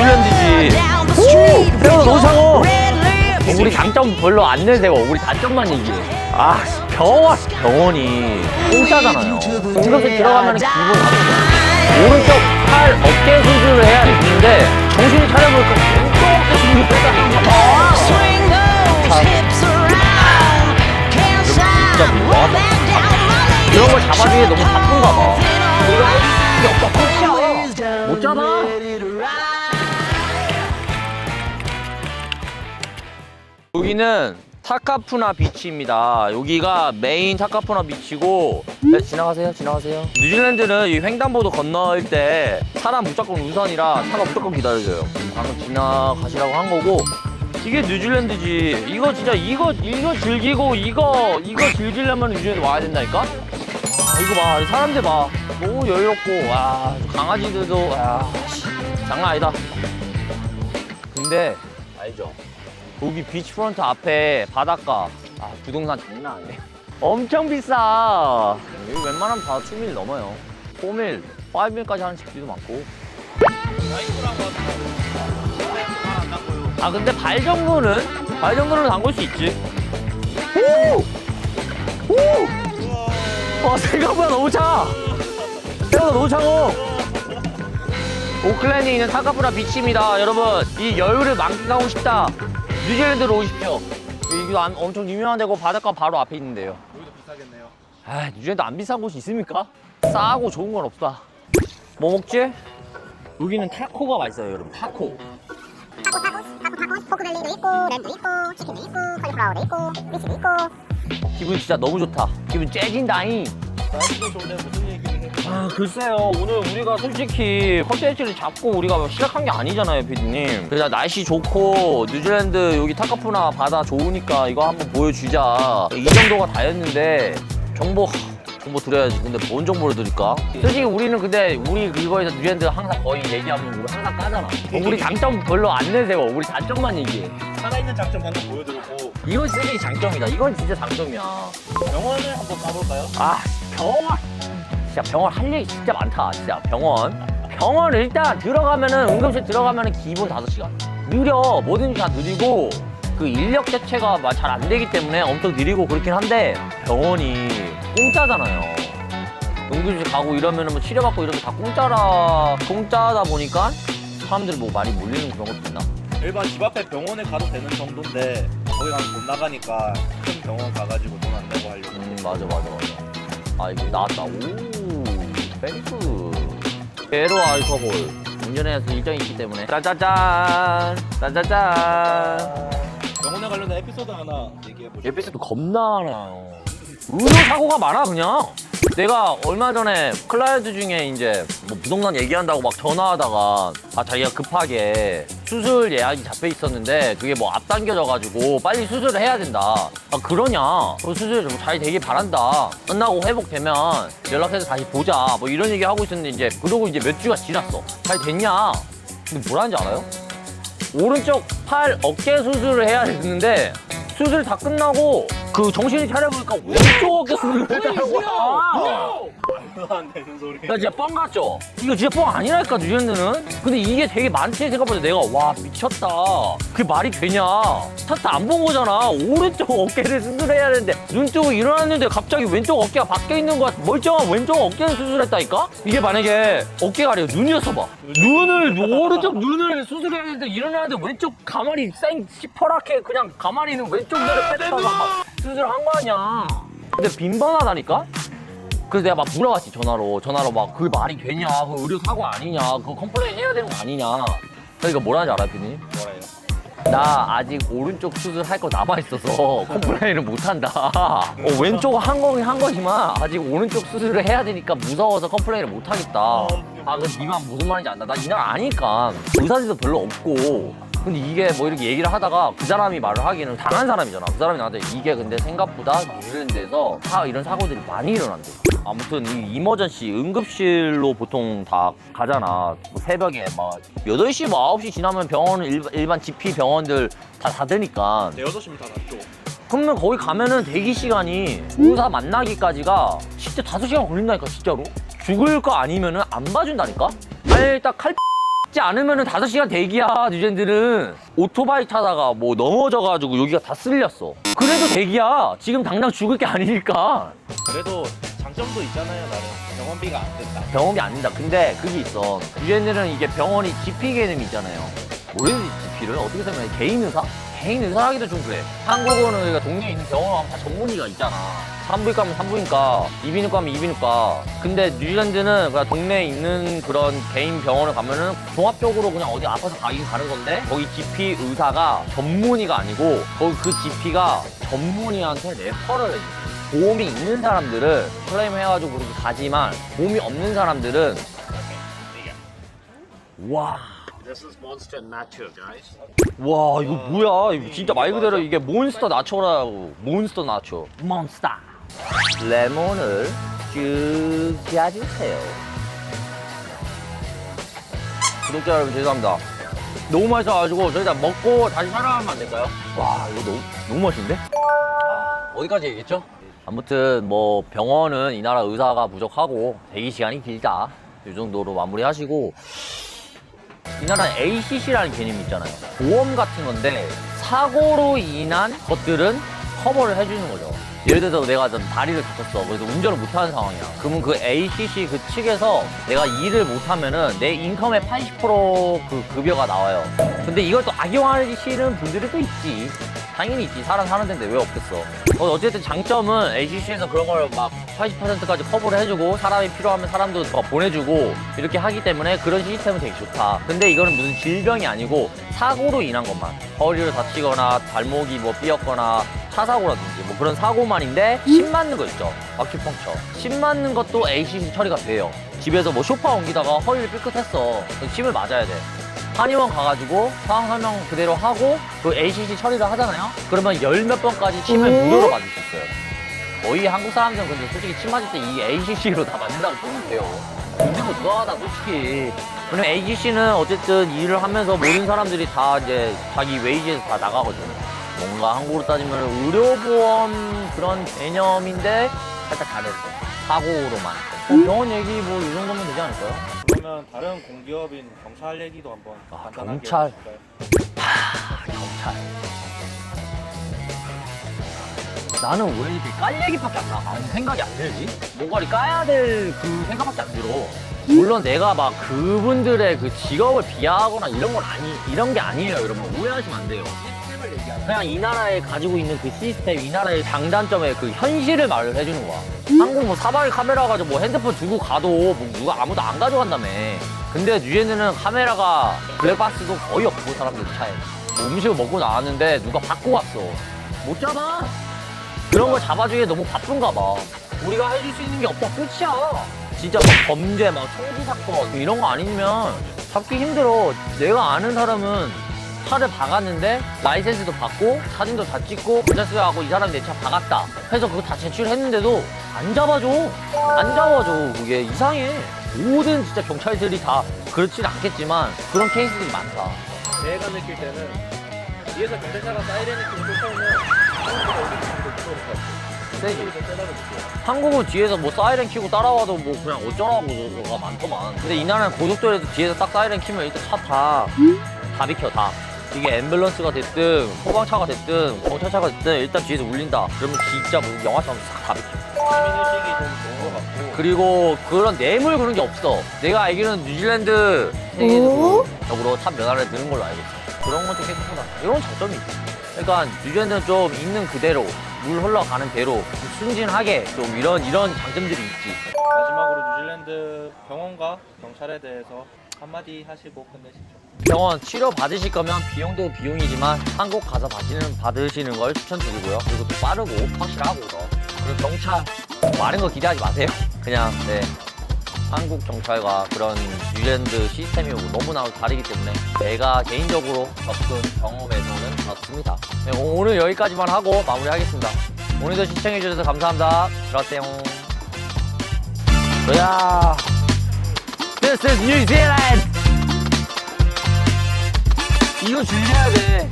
뉴질랜드지. 오! 세워 너무 차고. 우리 장점 별로 안 내세워. 우리 단점만 얘기해. 아, 병원이 공짜잖아요. 응급실 들어가면 기분 나쁘죠. 오른쪽 팔 어깨 수술을 해야 되는데 정신이 차려보니까 왼쪽 어깨 수술을 했다는 거야. 진짜 뭐하다. 이런 걸 잡아주기에 너무 바쁜가 봐. 내가 할 수 없다. 못 잡아. 여기는 타카푸나 비치입니다. 여기가 메인 타카푸나 비치고. 네, 지나가세요. 뉴질랜드는 이 횡단보도 건널 때 사람 무조건 우선이라 차가 무조건 기다려줘요. 방금 지나가시라고 한 거고. 이게 뉴질랜드지. 이거 진짜 이거 즐기고 이거 즐기려면 뉴질랜드 와야 된다니까. 이거 봐, 사람들 봐. 너무 여유롭고, 와, 강아지들도, 와, 장난 아니다. 근데 알죠? 여기 비치프런트 앞에 바닷가, 부동산 장난 아니에요. 엄청 비싸. 여기 웬만하면 다 2밀 넘어요. 4밀, 5밀까지 하는 집들도 많고. 근데 발 정도는 담글 수 있지. 생각보다 너무 차. 생각보다 너무 차고. 오클랜드에 있는 타카푸나 비치입니다. 여러분, 이 여유를 만끽하고 싶다. 뉴질랜드로 오십시오. 이거 엄청 유명한 데고 바닷가 바로 앞에 있는데요. 여기도 비싸겠네요. 뉴질랜드 안 비싼 곳이 있습니까? 싸고 좋은 건 없다. 뭐 먹지? 여기는 타코가 맛있어요, 여러분. 타코. 타코, 포크벨리도 있고, 램도 있고, 치킨도 있고, 컬리플라워도 있고, 미치도 있고. 기분 진짜 너무 좋다. 기분 째진다잉. 날씨가 좋은데 무슨 얘기를 해? 글쎄요. 오늘 우리가 솔직히 컨텐츠를 잡고 우리가 시작한 게 아니잖아요, 피디님. 그래서 날씨 좋고 뉴질랜드 여기 타카푸나 바다 좋으니까 이거 한번 보여주자. 이 정도가 다였는데 정보 드려야지. 근데 뭔 정보를 드릴까? 솔직히 우리는 근데 우리 그거에서 뉴질랜드 항상 거의 얘기하면 우리 항상 까잖아. 우리 장점 별로 안 내세워. 우리 단점만 얘기해. 살아있는 장점 방금 보여드렸고 이건 솔직히 장점이다. 이건 진짜 장점이야. 병원을 한번 가볼까요? 병원. 진짜 병원 할 얘기 진짜 많다. 진짜 병원 일단 들어가면은 응급실 들어가면은 기본 5시간. 느려. 뭐든지 다 느리고 그 인력 자체가 잘 안 되기 때문에 엄청 느리고 그렇긴 한데 병원이 공짜잖아요. 응급실 가고 이러면은 뭐 치료받고 이런 게 다 공짜다 보니까 사람들이 뭐 많이 몰리는 그런 것도 있나? 일반 집 앞에 병원에 가도 되는 정도인데 거기 가면 돈 나가니까 큰 병원 가가지고 돈 안 내고 하려고. 맞아. 이거 나왔다. 오, 베리굿. 에로 알코올. 운전해서 일정이 있기 때문에. 짜자잔. 병원에 관련된 에피소드 하나 얘기해보죠. 에피소드 겁나 많아요. 의료 사고가 많아 그냥. 내가 얼마 전에 클라이언트 중에 이제 뭐 부동산 얘기한다고 막 전화하다가 자기가 급하게 수술 예약이 잡혀 있었는데 그게 뭐 앞당겨져가지고 빨리 수술을 해야 된다. 그러냐? 그 수술 좀 잘 되길 바란다. 끝나고 회복되면 연락해서 다시 보자. 뭐 이런 얘기 하고 있었는데 이제 그러고 이제 몇 주가 지났어. 잘 됐냐? 근데 뭐라는지 알아요? 오른쪽 팔 어깨 수술을 해야 되는데 수술 다 끝나고 그 정신이 차려보니까 왼쪽 어깨 수술을 했다는 거야. 말도 안 되는 소리. 나 진짜 뻥 같죠? 이거 진짜 뻥 아니랄까 뉴질랜드는? 근데 이게 되게 많지 생각보다. 내가 와 미쳤다. 그게 말이 되냐? 스타트 안 본 거잖아. 오른쪽 어깨를 수술해야 되는데 눈 뜨고 일어났는데 갑자기 왼쪽 어깨가 밖에 있는 거야. 멀쩡한 왼쪽 어깨를 수술했다니까? 이게 만약에 어깨가 아니라 눈이었어 봐. 오른쪽 눈을 수술해야 되는데 일어나는데 왼쪽 가만히 시퍼렇게 그냥 가만히 있는 왼쪽 눈을 뺐다가 수술한 거 아니야. 근데 빈번하다니까? 그래서 내가 막 물어봤지 전화로 막 그게 말이 되냐, 그 의료 사고 아니냐, 그거 컴플레인 해야 되는 거 아니냐. 그러니까 뭐라는지 알아요, 피디님? 뭐래요? 나 아직 오른쪽 수술할 거 남아있어서 컴플레인을 못한다. 왼쪽 한 거긴 한 거지만 아직 오른쪽 수술을 해야 되니까 무서워서 컴플레인을 못하겠다. 그래서 니만 무슨 말인지 안다. 나 이 나라 아니까. 의사들도 별로 없고. 근데 이게 뭐 이렇게 얘기를 하다가 그 사람이 말을 하기는 당한 사람이잖아. 그 사람이 나한테 이게 근데 생각보다 뉴질랜드에서 이런 사고들이 많이 일어난대. 아무튼 이 이머전시 응급실로 보통 다 가잖아. 뭐 새벽에 막 8시 뭐 9시 지나면 병원은 일반 GP 병원들 다 닫으니까. 네, 6시면 다 났죠. 그러면 거기 가면은 대기 시간이 의사 만나기까지가 진짜 5시간 걸린다니까 진짜로. 죽을 거 아니면은 안 봐준다니까. 일단 박지 않으면은 5시간 대기야. 뉴질랜드는 오토바이 타다가 뭐 넘어져가지고 여기가 다 쓸렸어. 그래도 대기야. 지금 당장 죽을 게 아니니까. 그래도 장점도 있잖아요. 나는 병원비가 안 든다. 병원비 안 든다. 근데 그게 있어. 뉴질랜드는 이게 병원이 GP 개념이 있잖아요. 뭐래지 GP를? 어떻게 설명해? 개인 의사? 개인 의사라기도 좀 그래. 한국어는 우리가 동네에 있는 병원 가면 다 전문의가 있잖아. 산부인과 하면 산부인과, 이비인후과 하면 이비인후과. 근데 뉴질랜드는 그냥 동네에 있는 그런 개인 병원을 가면은 종합적으로 그냥 어디 아파서 가긴 가는 건데 거기 GP 의사가 전문의가 아니고 거기 그 GP가 전문의한테 레퍼럴 해줘. 보험이 있는 사람들은 클레임 해가지고 그렇게 가지만 보험이 없는 사람들은 와. This is Monster Nacho, guys. 와 이거 뭐야 이거 진짜 말 그대로 이게 몬스터 나초라고. 몬스터 나초 몬스터. 레몬을 쭉 짜주세요. 구독자 여러분 죄송합니다. 너무 맛있어가지고 저희 다 먹고 다시 촬영하면 안 될까요? 와 이거 너무 맛있는데? 어디까지 얘기했죠? 아무튼 뭐 병원은 이 나라 의사가 부족하고 대기 시간이 길다 이 정도로 마무리하시고, 이 나라는 ACC라는 개념이 있잖아요. 보험 같은 건데 사고로 인한 것들은 커버를 해주는 거죠. 예를 들어서 내가 좀 다리를 다쳤어. 그래서 운전을 못하는 상황이야. 그러면 그 ACC 그 측에서 내가 일을 못하면은 내 인컴의 80%그 급여가 나와요. 근데 이걸 또 악용하시는 분들이 또 있지. 당연히 있지. 사람 사는 데인데 왜 없겠어. 어쨌든 장점은 ACC에서 그런 걸 막 80%까지 커버를 해주고 사람이 필요하면 사람도 더 보내주고 이렇게 하기 때문에 그런 시스템은 되게 좋다. 근데 이거는 무슨 질병이 아니고 사고로 인한 것만, 허리를 다치거나 발목이 뭐 삐었거나 차 사고라든지 뭐 그런 사고만인데 침 맞는 거 있죠. 아큐펑처. 침 맞는 것도 ACC 처리가 돼요. 집에서 뭐 쇼파 옮기다가 허리를 삐끗했어. 그럼 침을 맞아야 돼. 한의원 가가지고 상황 설명 그대로 하고 그 ACC 처리를 하잖아요. 그러면 10몇 번까지 침을 무료로 맞을 수 있어요. 거의 한국 사람들은 근데 솔직히 침 맞을 때 이 ACC로 다 맞는다고 보면 돼요. 근데 뭐 누가하다 솔직히. 왜냐면 ACC는 어쨌든 일을 하면서 모든 사람들이 다 이제 자기 웨이지에서 다 나가거든. 뭔가 한국으로 따지면 의료보험 그런 개념인데 살짝 다르죠. 사고로만. 병원 얘기 뭐 이 정도면 되지 않을까요? 그러면 다른 공기업인 경찰 얘기도 한번 간단하게 경찰. 해볼까요? 경찰. 나는 왜 이렇게 깔 얘기밖에 안 나? 아무 생각이 안 들지? 뭔가를 까야 될 그 생각밖에 안 들어. 물론 내가 막 그분들의 그 직업을 비하하거나 이런 게 아니에요. 여러분 오해하시면 안 돼요. 그냥 이 나라에 가지고 있는 그 시스템, 이 나라의 장단점의 그 현실을 말을 해주는 거야. 한국 뭐 사방에 카메라 가지고 뭐 핸드폰 두고 가도 뭐 누가 아무도 안 가져간다며. 근데 뉴질랜드는 카메라가 블랙박스도 거의 없고 사람들 차에. 뭐 음식을 먹고 나왔는데 누가 받고 갔어. 못 잡아. 그런 거 잡아주기에 너무 바쁜가 봐. 우리가 해줄 수 있는 게 없다 끝이야. 진짜 막 범죄, 막 총기 사건 이런 거 아니면 잡기 힘들어. 내가 아는 사람은 차를 박았는데 라이센스도 받고 사진도 다 찍고 경찰서하고 이 사람이 내 차 박았다 해서 그거 다 제출했는데도 안 잡아줘. 안 잡아줘. 그게 이상해. 모든 진짜 경찰들이 다 그렇진 않겠지만 그런 케이스들이 많다. 제가 느낄 때는 뒤에서 경찰차가 사이렌을 켜고 쫓아오면 한국보다 여기 더 무서울 것 같아요. 세지. 더 세다고 느껴요. 한국은 뒤에서 뭐 사이렌 켜고 따라와도 뭐 그냥 어쩌라고가 많더만. 근데 이 나라는 고속도로에서 뒤에서 딱 사이렌 켜면 일단 차 다 비켜 다. 이게 앰뷸런스가 됐든 소방차가 됐든 경찰차가 됐든 일단 뒤에서 울린다. 그러면 진짜 뭐 영화처럼 싹 다 비켜. 시민의식이 좀 좋은 것 같고. 그리고 그런 뇌물 그런 게 없어. 내가 알기로는 뉴질랜드 세계적으로 탑 면허를 드는 걸로 알고 있어. 그런 것도 깨끗하다. 이런 장점이 있어. 그러니까 뉴질랜드는 좀 있는 그대로 물 흘러가는 대로 좀 순진하게 좀 이런 장점들이 있지. 마지막으로 뉴질랜드 병원과 경찰에 대해서 한마디 하시고 끝내시죠. 병원 치료 받으실 거면 비용도 비용이지만 한국 가서 받으시는 걸 추천드리고요. 그리고 또 빠르고 확실하고 더. 그리고 경찰 많은 거 기대하지 마세요. 그냥 네 한국 경찰과 그런 뉴질랜드 시스템이 너무나 다르기 때문에 제가 개인적으로 겪은 경험에서는 그렇습니다. 네, 오늘 여기까지만 하고 마무리하겠습니다. 오늘도 시청해주셔서 감사합니다. 들어가세요. 야, This is New Zealand. 이거 즐겨야 돼.